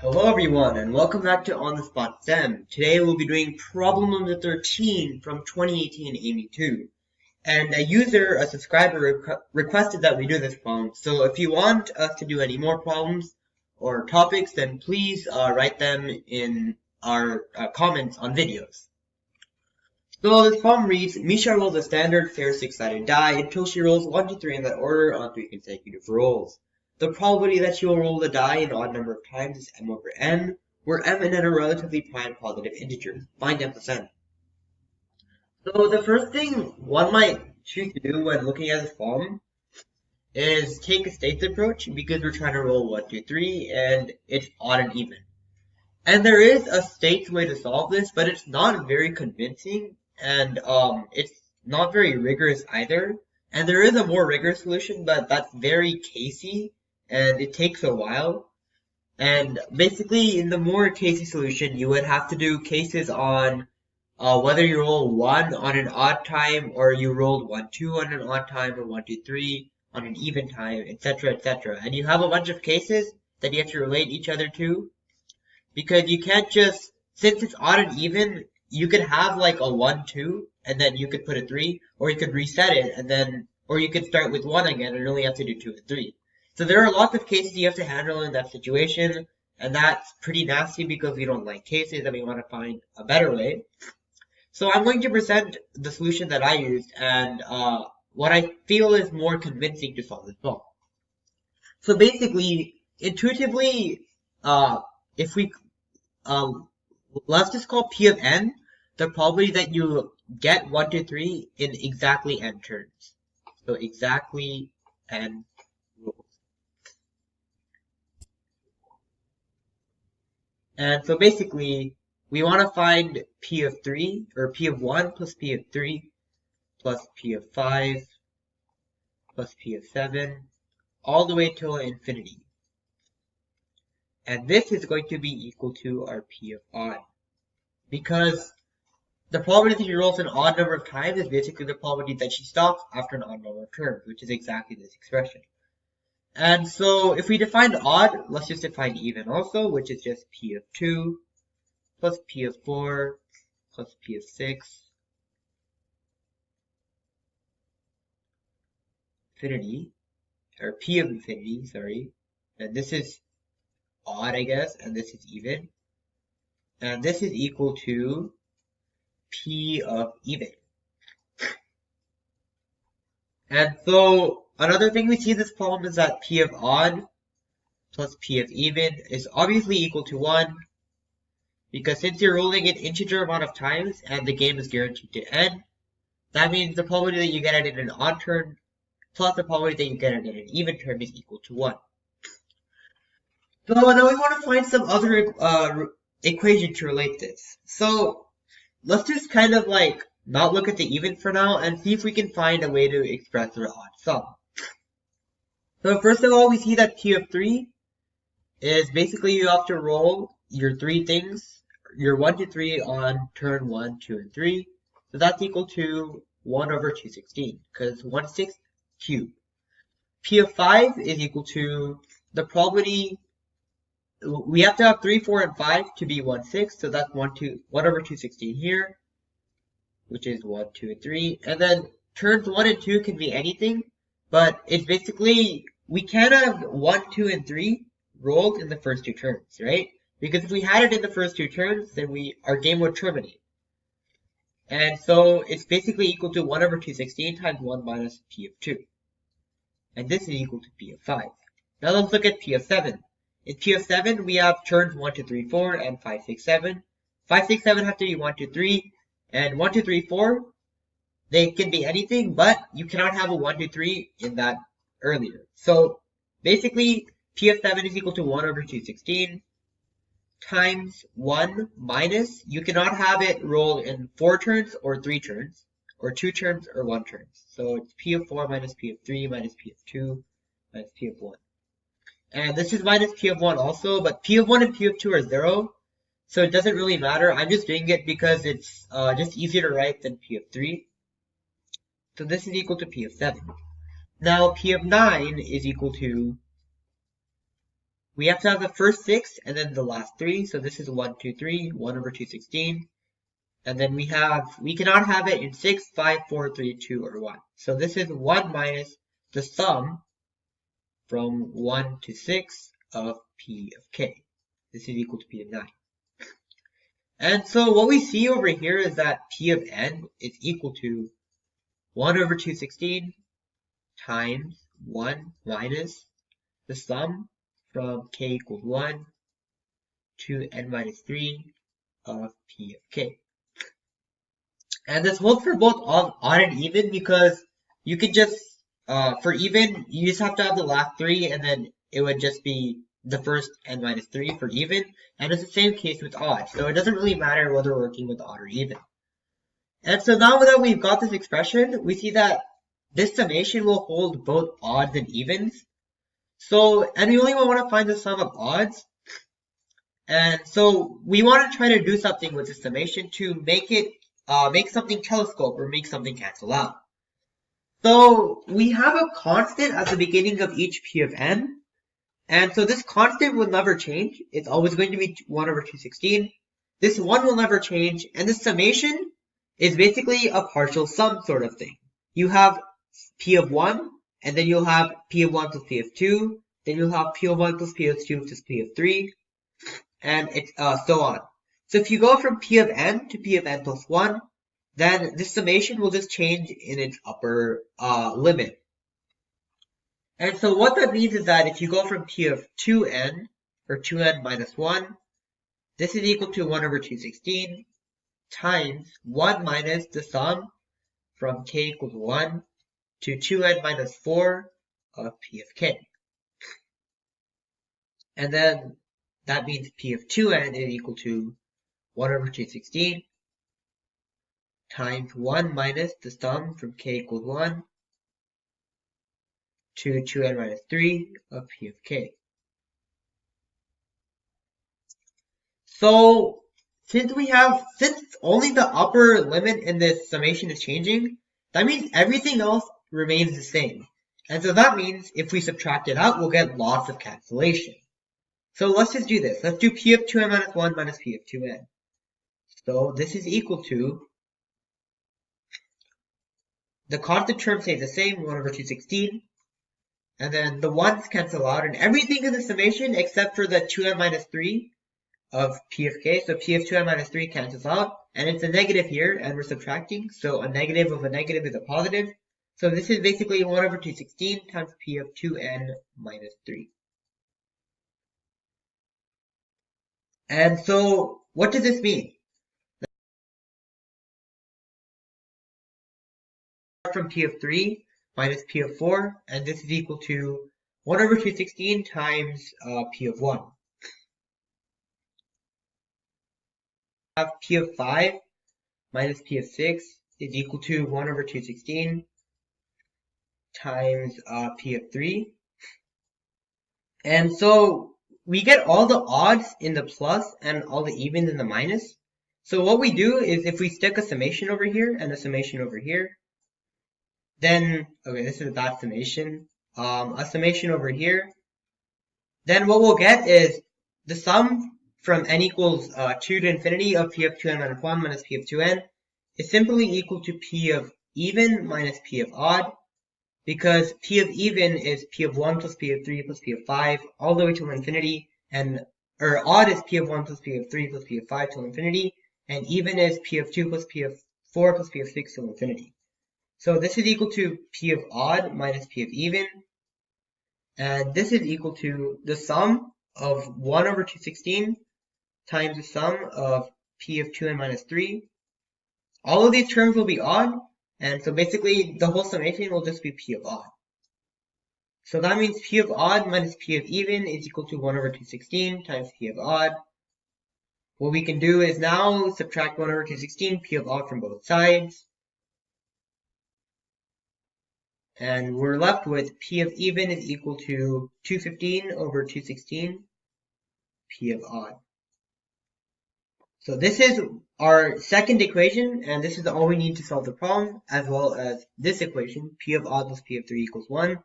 Hello everyone and welcome back to On the Spot STEM. Today we'll be doing problem number 13 from 2018 Aime Ii. And a subscriber requested that we do this problem. So if you want us to do any more problems or topics, then please write them in our comments on videos. So this problem reads, Misha rolls a standard fair six-sided die until she rolls 1, 2, 3 in that order on 3 consecutive rolls. The probability that she will roll the die an odd number of times is m over n, where m and n are relatively prime positive integers. Find m plus n. So the first thing one might choose to do when looking at this problem is take a states approach because we're trying to roll 1, 2, 3 and it's odd and even. And there is a states way to solve this, but it's not very convincing and it's not very rigorous either. And there is a more rigorous solution, but that's very casey and it takes a while. And basically, in the more casey solution, you would have to do cases on whether you roll 1 on an odd time or you rolled 1, 2 on an odd time or 1, 2, 3 on an even time, etc., etc. And you have a bunch of cases that you have to relate each other to because you can't just, since it's odd and even, you could have like a 1, 2 and then you could put a 3, or you could reset it and then, or you could start with 1 again and only have to do 2 and 3. So there are lots of cases you have to handle in that situation, and that's pretty nasty because we don't like cases and we want to find a better way. So I'm going to present the solution that I used and what I feel is more convincing to solve this problem. So basically, intuitively, if we let's just call P of n the probability that you get 1, 2, 3 in exactly n turns. So exactly n rules. And so basically, we want to find P of 3, or P of 1 plus P of 3 plus P of 5 plus P of 7 all the way till infinity. And this is going to be equal to our P of odd. Because the probability that she rolls an odd number of times is basically the probability that she stops after an odd number of turns, which is exactly this expression. And so if we define odd, let's just define even also, which is just P of 2 plus P of 4 plus P of 6 infinity, or P of infinity, sorry. And this is odd, I guess, and this is even. And this is equal to P of even. And so another thing we see in this problem is that P of odd plus P of even is obviously equal to 1, because since you're rolling an integer amount of times and the game is guaranteed to end, that means the probability that you get it in an odd turn plus the probability that you get it in an even turn is equal to 1. So now we want to find some other equation to relate this. So let's just kind of like not look at the even for now and see if we can find a way to express the odd sum. So first of all, we see that P of 3 is basically you have to roll your 3 things, your 1 to 3 on turn 1, 2, and 3. So that's equal to 1 over 216, because 1/6 cubed. P of 5 is equal to the probability, we have to have 3, 4, and 5 to be 1/6, so that's 1 over 216 here, which is 1, 2, and 3. And then turns 1 and 2 can be anything, but it's basically, we can't have 1, 2, and 3 rolled in the first 2 turns, right? Because if we had it in the first 2 turns, then our game would terminate. And so it's basically equal to 1 over 216 times 1 minus P of 2. And this is equal to P of 5. Now let's look at P of 7. In P of 7, we have turns 1, 2, 3, 4, and 5, 6, 7. 5, 6, 7 have to be 1, 2, 3, and 1, 2, 3, 4, they can be anything, but you cannot have a 1, 2, 3 in that earlier. So basically, P of 7 is equal to 1 over 216 times 1 minus, you cannot have it roll in 4 turns or 3 turns, or 2 turns or 1 turn. So it's P of 4 minus P of 3 minus P of 2 minus P of 1. And this is minus P of 1 also, but P of 1 and P of 2 are 0, so it doesn't really matter. I'm just doing it because it's just easier to write than P of 3. So this is equal to P of 7. Now P of 9 is equal to we have to have the first 6 and then the last 3. So this is 1, 2, 3, 1 over 216. And then we cannot have it in 6, 5, 4, 3, 2, or 1. So this is 1 minus the sum from 1 to 6 of P of K. This is equal to P of 9. And so what we see over here is that P of N is equal to 1 over 216 times 1 minus the sum from K equals 1 to N minus 3 of P of K. And this holds for both odd and even because you could just, for even, you just have to have the last 3 and then it would just be the first N minus 3 for even. And it's the same case with odd. So it doesn't really matter whether we're working with odd or even. And so now that we've got this expression, we see that this summation will hold both odds and evens. So, and we only want to find the sum of odds. And so we want to try to do something with this summation to make it make something telescope or make something cancel out. So we have a constant at the beginning of each P of N. And so this constant will never change. It's always going to be 1 over 216. This 1 will never change. And the summation is basically a partial sum sort of thing. You have P of 1, and then you'll have P of 1 plus P of 2. Then you'll have P of 1 plus P of 2 plus P of 3. And it's so on. So if you go from P of N to P of N plus 1, then this summation will just change in its upper limit. And so what that means is that if you go from P of 2n, or 2n minus 1, this is equal to 1 over 216 times 1 minus the sum from k equals 1 to 2n minus 4 of P of k. And then that means P of 2n is equal to 1 over 216 times 1 minus the sum from k equals 1 to 2n minus 3 of P of k. So since only the upper limit in this summation is changing, that means everything else remains the same. And so that means if we subtract it out, we'll get lots of cancellation. So let's just do this. Let's do P of 2n minus 1 minus P of 2n. So this is equal to, the constant term stays the same, 1 over 216. And then the 1's cancel out, and everything in the summation except for the 2n minus 3 of P of k. So P of 2n minus 3 cancels out, and it's a negative here, and we're subtracting. So a negative of a negative is a positive. So this is basically 1 over 216 times P of 2n minus 3. And so what does this mean? From P of 3 minus P of 4, and this is equal to 1 over 216 times P of 1. Have P of 5 minus P of 6 is equal to 1 over 216 times P of 3. And so we get all the odds in the plus and all the evens in the minus. So what we do is if we stick a summation over here and a summation over here, then, okay, this is a bad summation, a summation over here, then what we'll get is the sum from n equals 2 to infinity of P of 2n minus 1 minus P of 2n is simply equal to P of even minus P of odd, because P of even is P of 1 plus P of 3 plus P of 5 all the way to infinity, or odd is P of 1 plus P of 3 plus P of 5 till infinity, and even is P of 2 plus P of 4 plus P of 6 till infinity. So this is equal to P of odd minus P of even, and this is equal to the sum of 1 over 216 times the sum of P of 2n minus 3. All of these terms will be odd, and so basically the whole summation will just be P of odd. So that means P of odd minus P of even is equal to 1 over 216 times P of odd. What we can do is now subtract 1 over 216 P of odd from both sides. And we're left with P of even is equal to 215 over 216 P of odd. So this is our second equation, and this is all we need to solve the problem, as well as this equation, P of odd plus P of 3 equals 1.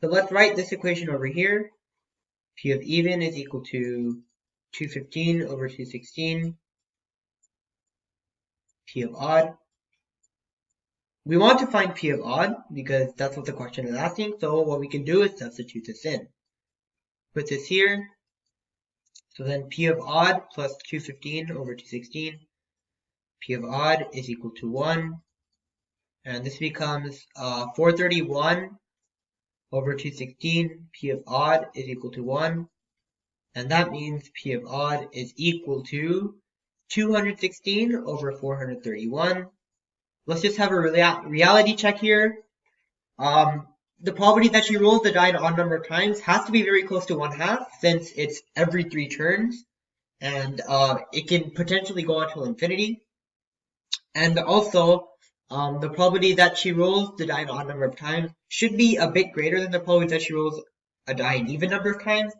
So let's write this equation over here. P of even is equal to 215 over 216. P of odd. We want to find P of odd because that's what the question is asking. So what we can do is substitute this in. Put this here. So then P of odd plus 215 over 216. P of odd is equal to 1. And this becomes 431 over 216. P of odd is equal to 1. And that means P of odd is equal to 216 over 431. Let's just have a reality check here. The probability that she rolls the die an odd number of times has to be very close to 1/2 since it's every 3 turns. And it can potentially go until infinity. And also, the probability that she rolls the die an odd number of times should be a bit greater than the probability that she rolls a die an even number of times,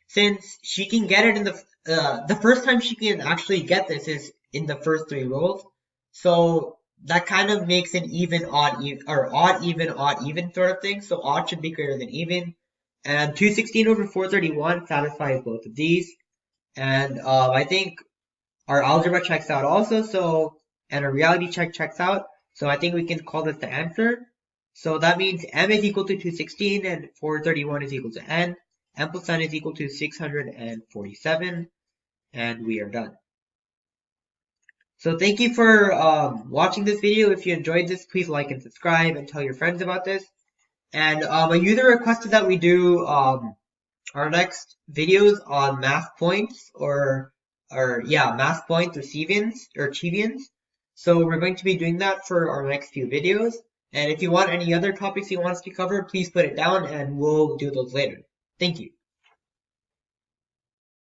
since she can get it in the first time she can actually get this is in the first 3 rolls. So that kind of makes an even, odd, or odd, even sort of thing. So odd should be greater than even. And 216 over 431 satisfies both of these. And I think our algebra checks out also. And our reality check checks out. So I think we can call this the answer. So that means m is equal to 216 and 431 is equal to n. M plus n is equal to 647. And we are done. So thank you for watching this video. If you enjoyed this, please like and subscribe and tell your friends about this. And a user requested that we do our next videos on math points math points or Chevians. So we're going to be doing that for our next few videos. And if you want any other topics you want us to cover, please put it down and we'll do those later. Thank you.